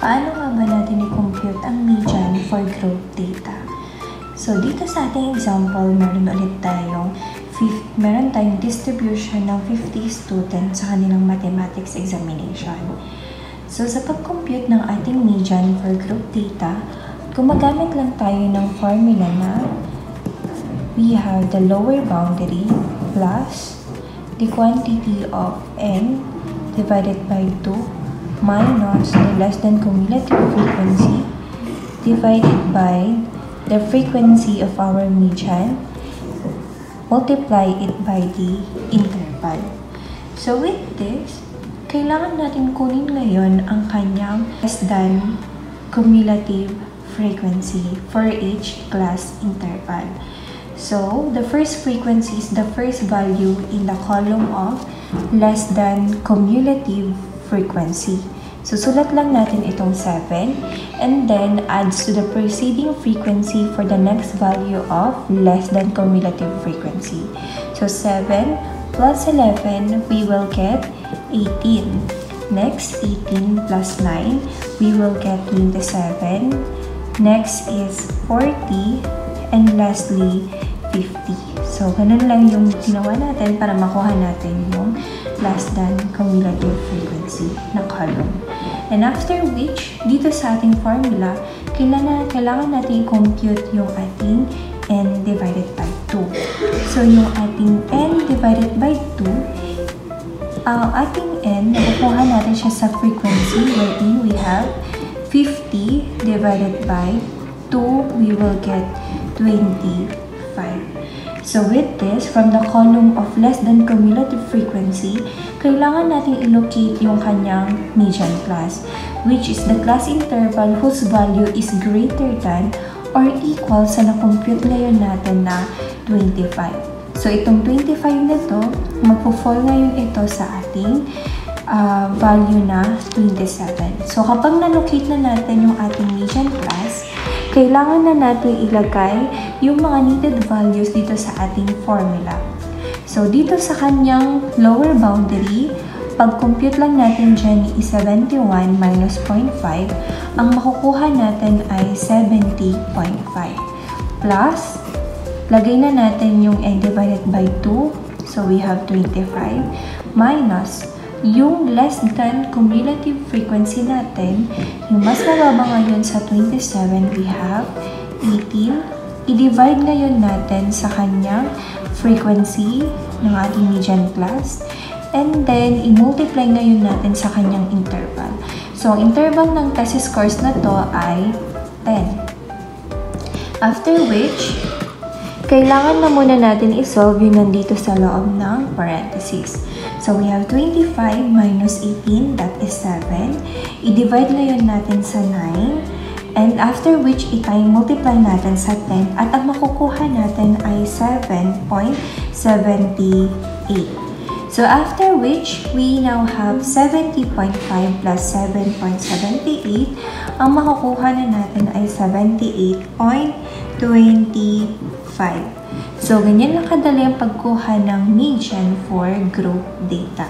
Paano nga ba natin i-compute ang median for group data? So, dito sa ating example, meron tayong distribution ng 50 students sa kanilang mathematics examination. So, sa pag-compute ng ating median for group data, gumagamit lang tayo ng formula na we have the lower boundary plus the quantity of n divided by 2 minus the less than cumulative frequency divided by the frequency of our median, multiply it by the interval. So with this, kailangan natin kunin ngayon ang kanyang less than cumulative frequency for each class interval. So, the first frequency is the first value in the column of less than cumulative frequency. So, sulat lang natin itong 7 and then adds to the preceding frequency for the next value of less than cumulative frequency. So, 7 plus 11, we will get 18. Next, 18 plus 9, we will get 27. Next is 40. And lastly, 50. So, ganun lang yung ginawa natin para makuha natin yung less than cumulative frequency na column. And after which, dito sa ating formula, kailangan natin i-compute yung ating n divided by 2. So, yung ating n divided by 2, ang ating n, nakukuha natin siya sa frequency wherein we have 50 divided by 2, we will get 25. So with this, from the column of less than cumulative frequency, kailangan natin i-locate yung kanyang median class, which is the class interval whose value is greater than or equal sa na-compute ngayon natin na 25. So itong 25 na to, magpo-fall ngayon ito sa ating value na 27. So kapag na-locate na natin yung ating median class, kailangan na natin ilagay yung mga needed values dito sa ating formula. So, dito sa kanyang lower boundary, pag-compute lang natin dyan is 71 minus 0.5. Ang makukuha natin ay 70.5. Plus, lagay na natin yung n divided by 2. So, we have 25 minus yung less than cumulative frequency natin, yung mas mababa ngayon sa 27, we have 18. I-divide ngayon natin sa kanyang frequency ng ating median class. And then, i-multiply ngayon natin sa kanyang interval. So, ang interval ng test scores na to ay 10. After which, kailangan na muna natin i-solve yung nandito sa loob ng parentheses. So, we have 25 minus 18, that is 7. I-divide ngayon natin sa 9. And after which, multiply natin sa 10. At ang makukuha natin ay 7.78. So, after which, we now have 70.5 plus 7.78. Ang makukuha na natin ay 78.25. So, ganyan lang kadali ang pagkuha ng median for group data.